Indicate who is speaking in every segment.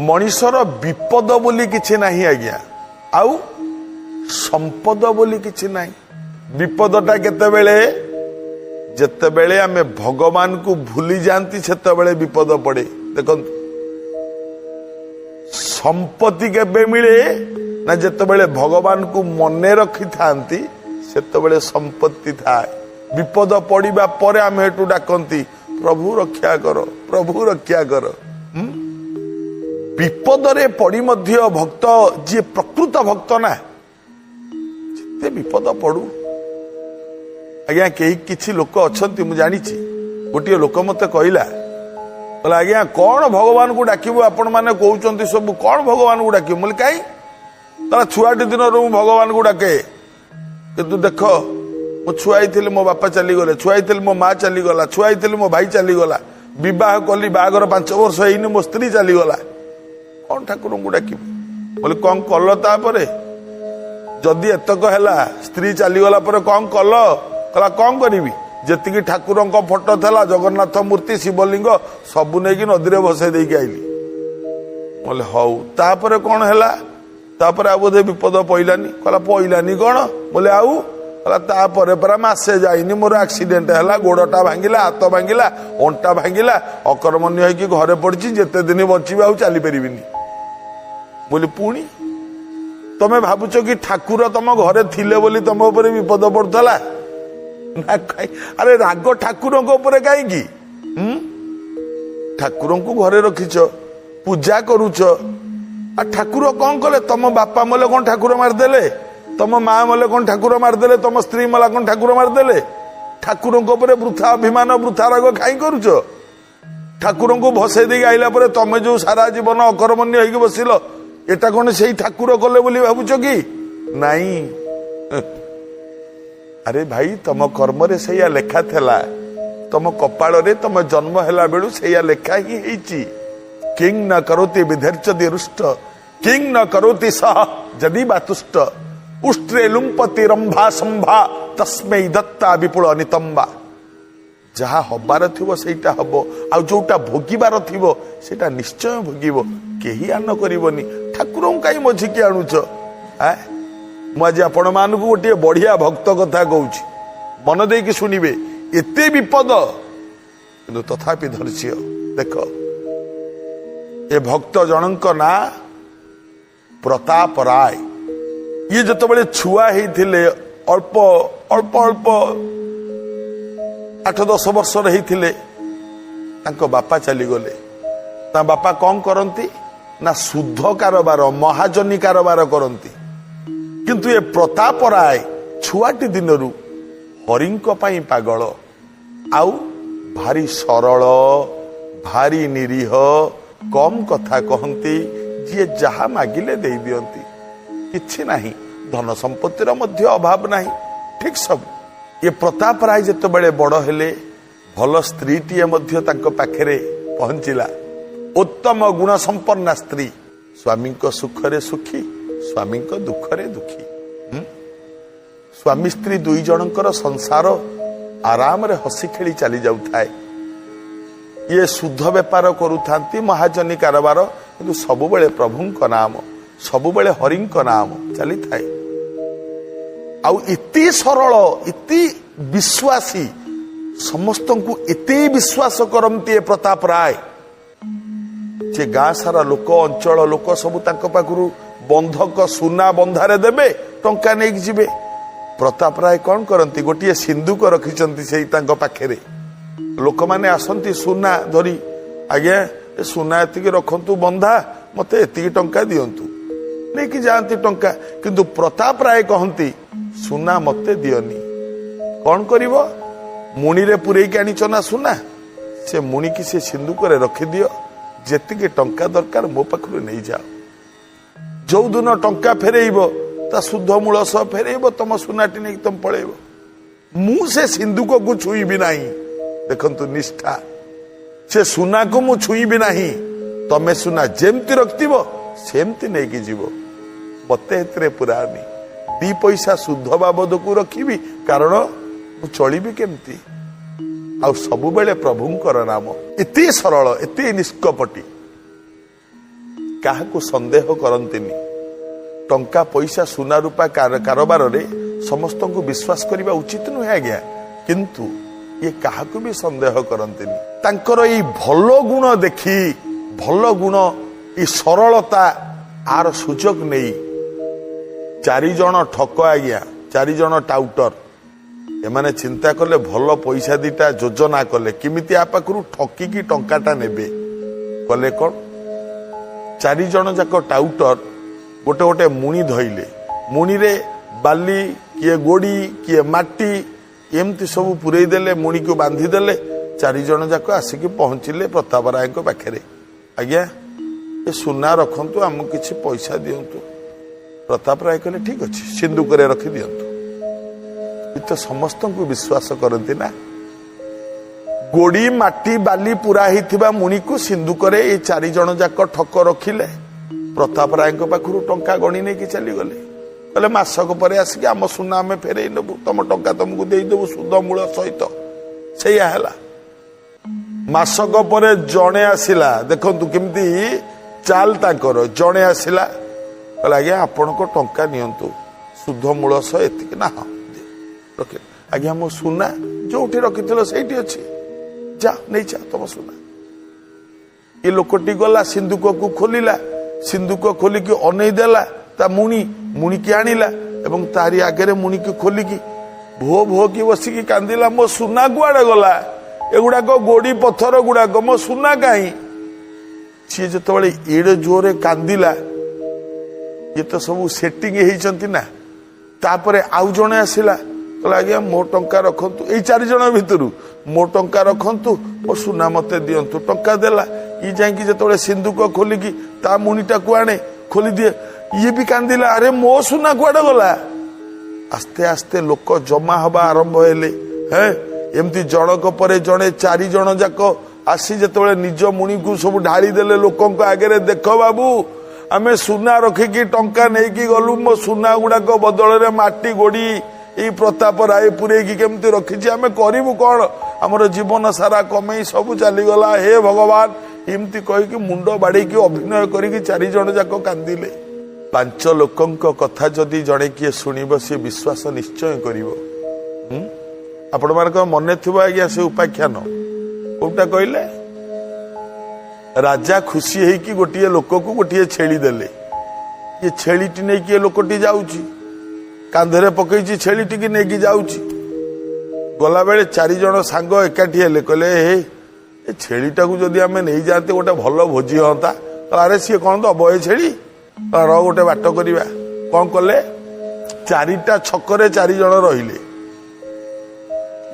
Speaker 1: मनीषर विपद बोली किछि नाही आज्ञा आउ संपद बोली किछि नाही। विपदटा केतेबेले जेतेबेले आमे भगवान को भूली जानती सेतेबेले विपद पड़े। देखंतु संपत्ति केबे मिले ना जेतेबेले भगवान को मने रखी थांती सेतेबेले संपत्ति थाए। विपद पड़िबा परे आमे हेटु डाकंती प्रभु रक्षा कर प्रभु रक्षा कर। विपदरे पड़ी मध्य भक्त जी प्रकृत भक्त ना जिते विपद पड़ू आज्ञा कई किछि लोक अछंती मु जानिछि। गोटे लोक मते कहला बोला आज्ञा कौन भगवान को डाकिबो आपण माने कहउचंती सब कौन भगवान को डाकिबो बोले काई तारा छुआटी दिन रो भगवान को डाके किंतु देख मु छुआईथिले मो बापा चली गले छुआईथिले मो माँ चली गला छुआईथिले मो भाई चली गला विवाह कली बागर 5 वर्ष ହେଇନି मो स्त्री चली गला कौन ठाकुर को डाकिबो बोले कौन कल तापरे जदि एतक हैला स्त्री चलीगला पर कौन कल कला कौन करी जेतिकी ठाकुर फोटो था जगन्नाथ मूर्ति शिवलिंग सबू नहीं नदी में भसई देकी आईली बोले हौ तापर कौन है तापर आ बोधे विपद पइलानी कला पइलानी कौन बोले आउ कला तापर परा मासे जाइनी मोर एक्सीडेंट है गोड़टा भांगिला हाथ भांगिला अंटा भांगिला अकर्मण्य होगी घरे पड़ी जेते दिन बची आउ चली पारिनी बोले पुणी तमे भावुच कि ठाकुर तम घरे थिले बोली तम ऊपर विपद पड़ता ना कहीं अरे राग ठाकुर कहीं ठाकुर को घरे रखीच पूजा करुच ठाकुर कौन कले तम बापा मले कौन ठाकुर मारदेले तम माँ मले कौन ठाकुर मारदेले तम स्त्री मला कौन ठाकुर मारदेले ठाकुर वृथा अभिमान वृथा राग कहीं करुच ठाकुर को भसई दे आइला परे तमे जो सारा जीवन अकर्मण्य होगी बसिल एटा कौन से ठाकुर कले बोली भावुच कि नाई अरे भाई तम कर्म रे सैया लेखा थेला तम कपाल रे तम जन्म हैला बेलू सैया लेखा ही हेची किंग न करोति विधर्चति रुष्ट किंग न करोति सह जदि बातुष्ट उष्ट्रे लुम्पति रंभा संभा तस्मै दत्ता विपुल नितंबा जहा हबार थिबो सेटा हबो आ जोटा भोगिबार थिबो सेटा निश्चय भोगिबो केही आन करिवोनी ठाकुर काई मझी के आणुच मुझे आपण मान को गोटे बढ़िया भक्त कथा कहूँ मन दे कि शुणिबे एते विपद किंतु तथापि धैर्य देख ए भक्त जनक ना प्रताप राय ये जत बड़े छुआ होते अल्प अल्प अल्प 8-10 वर्ष होते बापा चलीगले बापा कौन करती ना शुद्ध कारोबार महाजनी कारोबार करती किंतु ये प्रताप राय छुआटी दिनरू हरिंक पाई पागल आउ भारी सरल भारी निरीह कम कथा कहती जी जहा मागिले दे दियंती किछि नाही धन संपत्तिर मध्य अभाव नाही ठीक सब ये प्रताप राय जत बड़े बड़ हेले भल स्त्रीटीए मध्य तांको पाखरे पहुंचिला उत्तम गुण संपन्ना स्त्री स्वामी को सुखरे सुखी स्वामी को दुखरे दुखी स्वामी स्त्री दुई जनकर संसार आराम रे हसी खेली चली जाऊ थाए ये शुद्ध व्यापार करुथांती महाजनी कारोबार किंतु सबुबेले प्रभुंक नाम सबुबेले हरिंक नाम चली थाए आउ इति सरल इति विश्वासी समस्त को इति विश्वास करमती प्रताप राय जे गाँ सारा लोक अंचल लोक सब तांको पाखरु बंधक सुना बंधारे देबे टंका नहीं जीवे प्रताप राय कौन करती गोटे सिंधुक रखिंट से पाखे लोक मैंने आसती सुना धरी आज्ञा सुना एति रखु बंधा मत एति टंका दिंतु नहीं कि जाती टंका किंतु प्रताप राय कहती सुना मत दियनी कौन कर मुणी रे पुरेक आनीच ना सुना से मुणी की से सिंधुक रखिदियो जेतिकी टंका दरकार मो पाखु नहीं जाओ जो दिन टंका फेरेब ता शुद्ध मूल सह फेरेब तुम सुनाटी नहीं तुम पलैब मु से सिंधुक को छुईबी नहीं देखंतु निष्ठा से सुना को मु छुईबी नहीं तमे सुना जेमती रखिब सेमती नहीं कि जीव मते एतरे पुरानी 2 पैसा शुद्ध बाबद को रखिबी कारण मु चलिबी केमती आ सबु बेले प्रभुंकर नाम इति सरल इति निष्कपटी କାହାକୁ ସନ୍ଦେହ କରନ୍ତିନି। ଟଙ୍କା ପଇସା ସୁନା ରୂପା କାରବାରରେ ସମସ୍ତଙ୍କୁ ବିଶ୍ୱାସ କରିବା ଉଚିତ ନୁହେଁ ଆଜ୍ଞା, କିନ୍ତୁ ଇଏ କାହାକୁ ବି ସନ୍ଦେହ କରନ୍ତିନି। ତାଙ୍କର ଏଇ ଭଲ ଗୁଣ ଦେଖି, ଭଲ ଗୁଣ, ଏଇ ସରଳତା, ଆର ସୁଯୋଗ ନେଇ 4 ଜଣ ଠକ ଆଜ୍ଞା, 4 ଜଣ ଟାଉଟର, ଏମାନେ ଚିନ୍ତା କଲେ ଭଲ ପଇସା ଦିଟା ଯୋଜନା କଲେ କେମିତି ଆ ପାଖରୁ ଠକିକି ଟଙ୍କାଟା ନେବେ। କଲେ କଣ, 4 ଜଣ ଯାକ ଟାଉଟର ଗୋଟେ ଗୋଟେ ମୁଣି ଧଇଲେ। ମୁଣିରେ ବାଲି, କିଏ ଗୋଡି, କିଏ ମାଟି, ଏମିତି ସବୁ ପୁରେଇ ଦେଲେ, ମୁଣିକୁ ବାନ୍ଧି ଦେଲେ। 4 ଜଣ ଯାକ ଆସିକି ପହଞ୍ଚିଲେ ପ୍ରତାପ ରାୟଙ୍କ ପାଖରେ। ଆଜ୍ଞା ଏ ସୁନା ରଖନ୍ତୁ, ଆମକୁ କିଛି ପଇସା ଦିଅନ୍ତୁ। ପ୍ରତାପ ରାୟ କହିଲେ ଠିକ ଅଛି, ସିନ୍ଦୁକରେ ରଖି ଦିଅନ୍ତୁ। ତ ସମସ୍ତଙ୍କୁ ବିଶ୍ୱାସ କରନ୍ତି ନା। ଗୋଡି ମାଟି ବାଲି ପୁରା ହେଇଥିବା ମୁଣିକୁ ସିନ୍ଦୁକରେ ଏଇ 4 ଜଣ ଯାକ ଠକ ରଖିଲେ। ପ୍ରତାପ ରାୟଙ୍କ ପାଖରୁ ଟଙ୍କା ଗଣି ନେଇକି ଚାଲିଗଲେ। କହିଲେ ମାସକ ପରେ ଆସିକି ଆମ ସୁନା ଆମେ ଫେରେଇ ନେବୁ, ତମ ଟଙ୍କା ତମକୁ ଦେଇଦେବୁ ସୁଧ ମୂଳ ସହିତ। ସେଇଆ ହେଲା। ମାସକ ପରେ ଜଣେ ଆସିଲା, ଦେଖନ୍ତୁ କେମିତି ଚାଲ ତାଙ୍କର। ଜଣେ ଆସିଲା, କହିଲେ ଆଜ୍ଞା ଆପଣଙ୍କ ଟଙ୍କା ନିଅନ୍ତୁ, ସୁଧ ମୂଳ ସହ ଏତିକି। ନା ହଁ ରଖି, ଆଜ୍ଞା ମୋ ସୁନା ଯୋଉଠି ରଖିଥିଲ ସେଇଠି ଅଛି, ଯା ନେଇଯା ତମ ସୁନା। ଏ ଲୋକଟି ଗଲା, ସିନ୍ଦୁକକୁ ଖୋଲିଲା, ସିନ୍ଦୁକ ଖୋଲିକି ଅନେଇ ଦେଲା ତା ମୁଣିକି ଆଣିଲା ଏବଂ ତାରି ଆଗରେ ମୁଣିକି ଖୋଲିକି ଭୋ ଭୋ କି ବସିକି କାନ୍ଦିଲା, ମୋ ସୁନା କୁଆଡେ ଗଲା? ଏଗୁଡାକ ଗୋଡି ପଥର ଗୁଡାକ, ମୋ ସୁନା କାହିଁ? ସିଏ ଯେତେବେଳେ ଏଡେ ଜୋରେ କାନ୍ଦିଲା, ଇଏ ତ ସବୁ ସେଟିଂ ହେଇଛନ୍ତି ନା। ତାପରେ ଆଉ ଜଣେ ଆସିଲା, କହିଲା ଆଜ୍ଞା ମୋ ଟଙ୍କା ରଖନ୍ତୁ, ଏଇ 4 ଜଣ ଭିତରୁ ମୋ ଟଙ୍କା ରଖନ୍ତୁ, ମୋ ସୁନା ମତେ ଦିଅନ୍ତୁ। ଟଙ୍କା ଦେଲା। ଇଏ ଯାଇକି ଯେତେବେଳେ ସିନ୍ଦୁକ ଖୋଲିକି ତା ମୁଣିଟାକୁ ଆଣେ, ଖୋଲିଦିଏ, ଇଏ ବି କାନ୍ଦିଲା, ଆରେ ମୋ ସୁନା କୁଆଡେ ଗଲା? ଆସ୍ତେ ଆସ୍ତେ ଲୋକ ଜମା ହବା ଆରମ୍ଭ ହେଲେ। ଏମିତି ଜଣକ ପରେ ଜଣେ 4 ଜଣ ଯାକ ଆସି ଯେତେବେଳେ ନିଜ ମୁଣିକୁ ସବୁ ଢାଳି ଦେଲେ ଲୋକଙ୍କ ଆଗରେ, ଦେଖ ବାବୁ ଆମେ ସୁନା ରଖିକି ଟଙ୍କା ନେଇକି ଗଲୁ, ମୋ ସୁନା ଗୁଡାକ ବଦଳରେ ମାଟି ଗୋଡି ଏଇ ପ୍ରତାପ ରାୟ ପୁରେଇକି କେମିତି ରଖିଛି, ଆମେ କରିବୁ କଣ? ଆମର ଜୀବନ ସାରା କମେଇ ସବୁ ଚାଲିଗଲା, ହେ ଭଗବାନ। ଏମିତି କହିକି ମୁଣ୍ଡ ବାଡେଇକି ଅଭିନୟ କରିକି 4 ଜଣ ଯାକ କାନ୍ଦିଲେ। 5 ଲୋକଙ୍କ କଥା ଯଦି ଜଣେ କିଏ ଶୁଣିବ, ସିଏ ବିଶ୍ୱାସ ନିଶ୍ଚୟ କରିବ। ଆପଣ ମାନଙ୍କ ମନେ ଥିବ ଆଜ୍ଞା ସେ ଉପାଖ୍ୟାନ କୋଉଟା କହିଲେ? ରାଜା ଖୁସି ହେଇକି ଗୋଟିଏ ଲୋକକୁ ଗୋଟିଏ ଛେଳି ଦେଲେ। ଇଏ ଛେଳିଟି ନେଇକି ଏ ଲୋକଟି ଯାଉଛି, କାନ୍ଧରେ ପକେଇଛି, ଛେଳିଟିକି ନେଇକି ଯାଉଛି। ଗଲାବେଳେ 4 ଜଣ ସାଙ୍ଗ ଏକାଠି ହେଲେ, କହିଲେ ହେ ଏ ଛେଳିଟାକୁ ଯଦି ଆମେ ନେଇଯାଆନ୍ତେ ଗୋଟେ ଭଲ ଭୋଜି ହଅନ୍ତା। ଆରେ ସିଏ କଣ ଦବ ଏ ଛେଳି? ର ଗୋଟେ ବାଟ କରିବା। କଣ କଲେ? 4ଟା ଛକରେ 4 ଜଣ ରହିଲେ।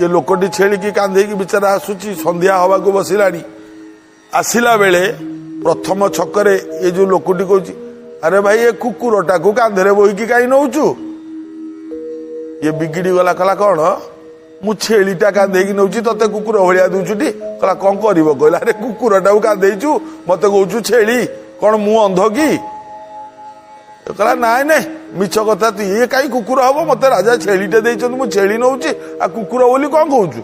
Speaker 1: ଏ ଲୋକଟି ଛେଳିକି କାନ୍ଧେଇକି ବିଚାରା ଆସୁଛି, ସନ୍ଧ୍ୟା ହବାକୁ ବସିଲାଣି। ଆସିଲା ବେଳେ ପ୍ରଥମ ଛକରେ ଏ ଯୋଉ ଲୋକଟି କହୁଛି, ଆରେ ଭାଇ ଏ କୁକୁରଟାକୁ କାନ୍ଧରେ ବୋହିକି କାହିଁ ନଉଛୁ? ଇଏ ବିଗିଡି ଗଲା, କହିଲା କଣ ମୁଁ ଛେଳିଟା କାନ୍ଧେଇକି ନଉଛି, ତତେ କୁକୁର ଭଳିଆ ଦଉଛୁଟି? କହିଲା କଣ କରିବ? କହିଲା ଆରେ କୁକୁରଟାକୁ କାନ୍ଧେଇଛୁ, ମତେ କହୁଛୁ ଛେଳି, କଣ ମୁଁ ଅନ୍ଧ କି? କହିଲା ନାଇଁ ନାଇଁ ମିଛ କଥା, ତୁ ଇଏ କାହିଁ କୁକୁର ହବ? ମତେ ରାଜା ଛେଳିଟେ ଦେଇଛନ୍ତି, ମୁଁ ଛେଳି ନଉଛି, ଆଉ କୁକୁର ବୋଲି କଣ କହୁଛୁ?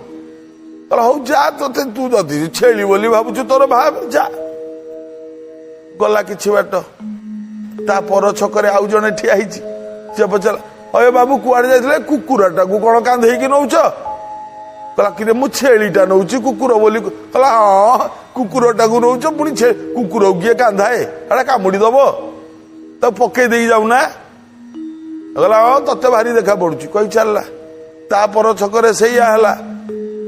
Speaker 1: କହିଲା ହଉ ଯା, ତତେ ତୁ ଯଦି ଛେଳି ବୋଲି ଭାବୁଛୁ ତୋର ଭାବ, ଯା। ଗଲା କିଛି ବାଟ, ତା ପର ଛକରେ ଆଉ ଜଣେ ଠିଆ ହେଇଛି। ସେ ପଚାରିଲା, ହଏ ବାବୁ କୁଆଡେ ଯାଇଥିଲେ? କୁକୁରଟାକୁ କଣ କାନ୍ଧେଇକି ନଉଛ? କହିଲା କିରେ ମୁଁ ଛେଳିଟା ନଉଛି, କୁକୁର ବୋଲି? କହିଲା ହଁ କୁକୁରଟାକୁ ନଉଛ, ପୁଣି କୁକୁରକୁ କିଏ କାନ୍ଧାଏ? ଏଟା କାମୁଡି ଦବ, ତାକୁ ପକେଇ ଦେଇକି ଯାଉନା। କହିଲା ହଁ ତତେ ଭାରି ଦେଖା ପଡୁଛି, କହି ଚାଲିଲା। ତା ପର ଛକରେ ସେଇଆ ହେଲା।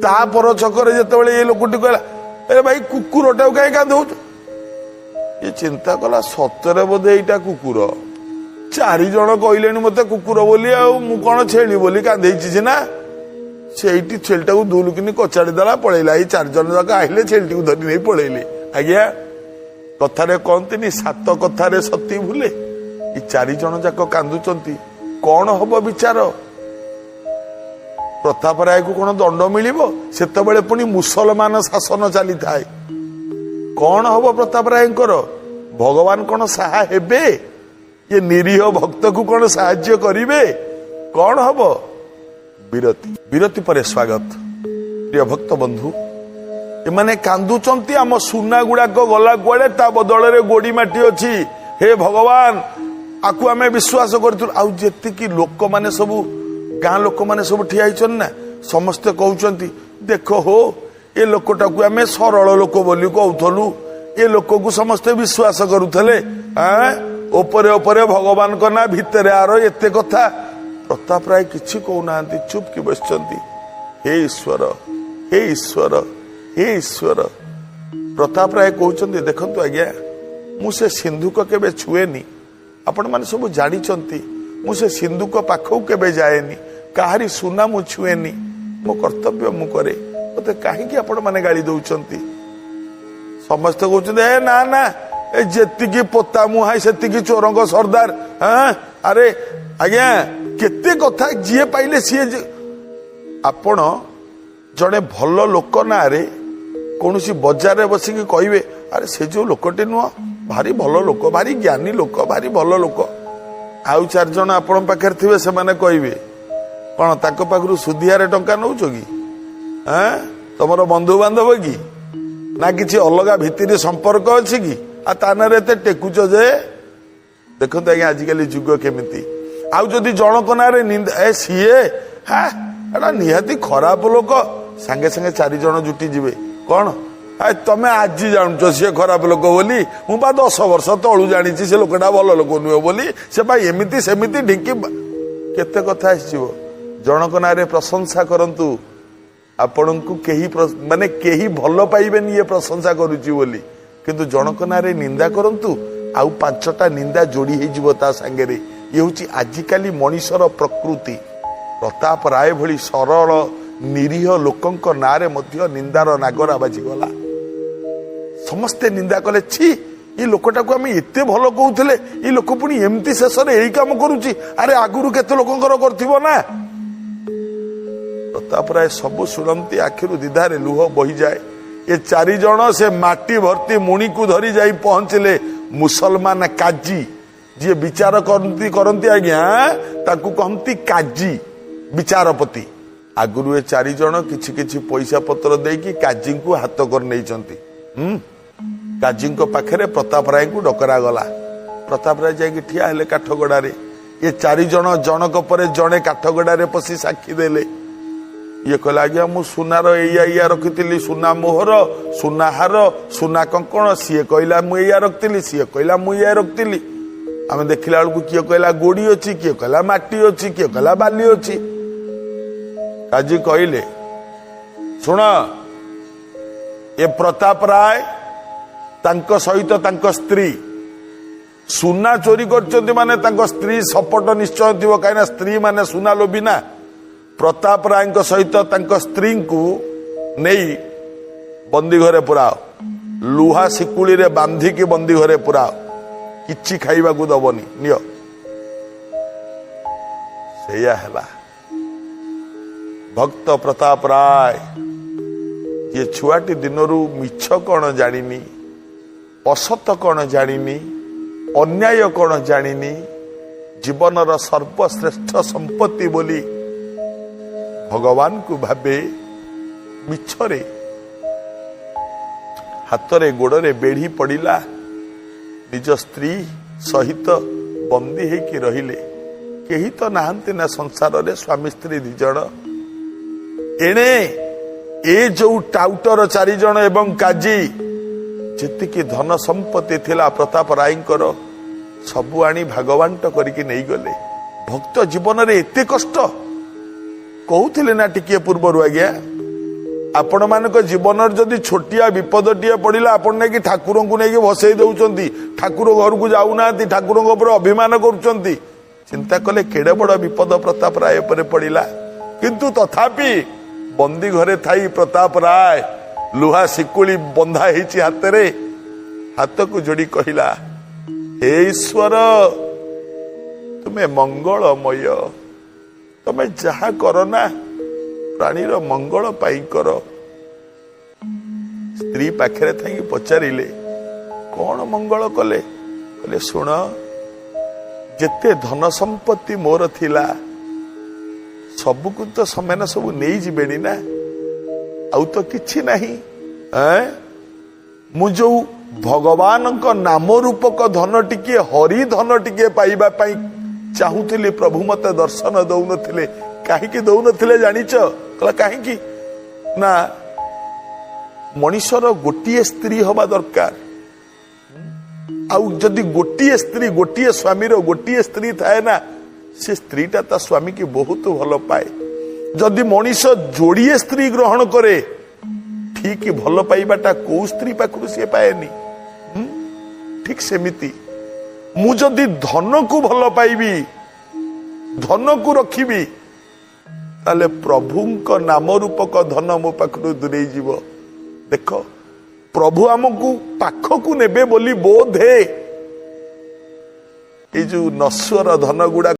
Speaker 1: ତା ପର ଛକରେ ଯେତେବେଳେ ଏ ଲୋକଟି କହିଲା, ଆରେ ଭାଇ କୁକୁରଟାକୁ କାହିଁ କାନ୍ଧଉଛ? ଇଏ ଚିନ୍ତା କଲା, ସତରେ ବୋଧେ ଏଇଟା କୁକୁର। 4 ଜଣ କହିଲେଣି ମତେ କୁକୁର ବୋଲି, ଆଉ ମୁଁ କଣ ଛେଳି ବୋଲି କାନ୍ଧେଇଛି ସିନା। ସେଇଠି ଛେଳିଟାକୁ ଦୁଲୁକିନି କଚାଡି ଦେଲା, ପଳେଇଲା। ଏଇ 4 ଜଣ ଯାକ ଆଇଲେ, ଛେଳିଟିକୁ ଧରି ନେଇ ପଳେଇଲେ। ଆଜ୍ଞା କଥାରେ କହନ୍ତିନି 7 କଥାରେ ସତୀ ଭୁଲେ। ଏଇ 4 ଜଣ ଯାକ କାନ୍ଦୁଛନ୍ତି, କଣ ହବ ବିଚାର? ପ୍ରତାପ ରାୟକୁ କଣ ଦଣ୍ଡ ମିଳିବ? ସେତେବେଳେ ପୁଣି ମୁସଲମାନ ଶାସନ ଚାଲିଥାଏ। କଣ ହବ ପ୍ରତାପ ରାୟଙ୍କର? ଭଗବାନ କଣ ସାହା ହେବେ? ये निरीह भक्त को कौन साहाଯ୍य करिवे? कौन हब? विरति। विरति पर स्वागत। प्रिय भक्त बंधु, एमाने कांदुचंती आम सुना गुड़ाक गला कुआड़े ता बदल गोड़ी माटी अच्छी हे भगवान आकु आम विश्वास करती लोक मैंने सब गाँ लोक मैंने सब ठिया ना समस्ते कहते देख हो ए लोकटा को आम सरल लोक बोली कहूलु ए लोक को समस्ते विश्वास करुले ओपरे ओपरे भगवान का ना भितर आर एत कथा प्रताप राय किसी कहना चुप कि बस हे ईश्वर हे ईश्वर हे ईश्वर प्रताप राय कहते देखु आज्ञा मुझे सिंधुक केबे छुएनी आपण मैंने सब जानी मुझे सिंधुक पाखक केबे जाएनी काहारी सुना मु छुएनी मो कर्तव्य मु करे मते कहीं आपण मैंने गाड़ी दौरान समस्ते कहते ना ना जेतिकी पोता मुहाई सेतिकी चोरंग सरदार हाँ अरे आज्ञा केते कथा जी पाइले सी आपण जड़े भल लोक ना कौन सी बजार बसिकी कहे अरे से जो लोकटे नुह भारी भल लोक भारी ज्ञानी लोक भारी भल लोक आउ चार जन आपण पाखे थे से कहे कौन ताक पाखु सुधियारे टंका नौ कि तुम बंधु बांधव कि ना कि अलग भितर संपर्क अच्छी कि आते टेकुच जे देखो आज्ञा आजिकल जुग केमिति आउ जदि जनक ना निंदा सीए हाँ निहाती खराब लोक सांगे सांगे 4 जन जुटी जीवे कौन तमें आज जानुच सी खराब लोक बोली मुझे 10 वर्ष तलू जानी से लोकटा भल लोक नुहे बोली से एमती सेमती ढिंकी केते कथा आसो जनक ना प्रशंसा करंतु आपण को माने कहीं भल पाइबेनी ये प्रशंसा करुची बोली किंतु जनक ना निंदा करंतु आउ 5टा निंदा जोड़ी हो सांगे ये हूँ आजिकाली मनीषर प्रकृति प्रताप राय भली सरल निरीह लोकंक नारे मध्य निंदार नागरा बाजिगला समस्ते निंदा कले छी ये लोकटा को आम एत भल कहते ये लोक पुणी एमती शेष यही काम करुच्ची अरे आगुरी केते लोकंकर करथिबो ना प्रताप राय सब शुणती आखिरु दिधारे लुह बही जाए ये 4 जन से माटी भर्ती मुणी को धरी जाई पहुंचले मुसलमान काजी जी विचार करती आज्ञा ताकू कहती काजी विचारपति आगुरु ए 4 जन किछि किछि पैसा पत्र देकी काजी को हाथ कर नहीं काजी पाखे प्रताप राय को डकरा गला प्रताप राय जाकि ठिया हेले काठगड़ा रे ये 4 जन जनक पर जड़े काठगड़ा रे पशि साक्षी देले ये कहला आज्ञा मु सुनार या रखी सुना मोहर सुना हार सुना कंकण सी कहला मुझे रखी सी कहला मुझे रखी आम देखला बेलू किए कहला गोड़ी अच्छी किए कहला माटी अच्छी किए कहला बाली अच्छी काजी कहले शुण ए प्रताप राय तांको सहित तांको स्त्री सुना चोरी करछन्ति माने तांको स्त्री सपट निश्चय थी कहीं स्त्री माने सुना लोभी ना प्रताप राय सहित तांको स्त्री को नहीं बंदी घरे पुराओ लुहा शिकुली रे बांधिकी बंदी घरे पुराओ किछि खाइबा को दबनी नियो सेया हैला भक्त प्रताप राय ये छुआटी दिनरू मिछ कौन जानिनी असत कौन जानिनी अन्याय कौन जानिनी जीवनर सर्वश्रेष्ठ संपत्ति बोली भगवान को भाबे मिछरे हाथरे गोड़े बेढ़ी पड़िला निज स्त्री सहित बंदी होकी रहिले केही तो नाहंती ना संसार रे स्वामी स्त्री 2 जण एणे ए जो टाउटर 4 जण एवं काजी जेतिकी धन संपत्ति थिला प्रताप रायंकर सबु आनी भागवांट करिकी नहीं गले भक्त जीवन रे एते कष्ट कहूथिले ना टिके पूर्व आज्ञा आपण मान जीवन जदि छोटिया विपदटिए पड़ा आपण नहीं ठाकुर को लेकिन भसई दौरान ठाकुर घर को जाऊना ठाकुर अभिमान कर चिंता कले केड़े बड़ विपद प्रताप राय पर पड़ा किंतु तथापि बंदी घरे थाई प्रताप राय लुहा शिकुली बंधा होती हाथ हाथ को जोड़ी कहला हे ईश्वर तुम्हें मंगलमय तुम्हें जहा कर ना प्राणीर मंगल पाई कर स्त्री पाखे थी पचारे कौन मंगल कले कले शुण जेते धन संपत्ति मोर थिला सबको तो समान सब नहीं जीवे ना आउ तो किछि नहीं मु जो भगवान नाम रूपक धन टिके हरि धन टिके पाइबा पाई चाहूली प्रभु मते दर्शन दौन कहीं दौन जानिच कहला कहीं ना मनीषर गोटे स्त्री हवा दरकार आउ जदि गोटे स्त्री गोटे स्वामी गोटे स्त्री थाए ना से स्त्रीटा ता स्वामी की बहुत भल पाए जदि मनीष जोड़िए स्त्री ग्रहण करे ठीक भल पाइबाटा को स्त्री पाखु सी पाएनी ठीक सेमिति मु जदि धन को भल पाइबी धन को रखिबी ताले प्रभुंक नाम रूपक धन मो पाखु दूरे जीव देख प्रभु आमको पाखकू नेबे बोली बोध है ये जो नश्वर धन गुड़ा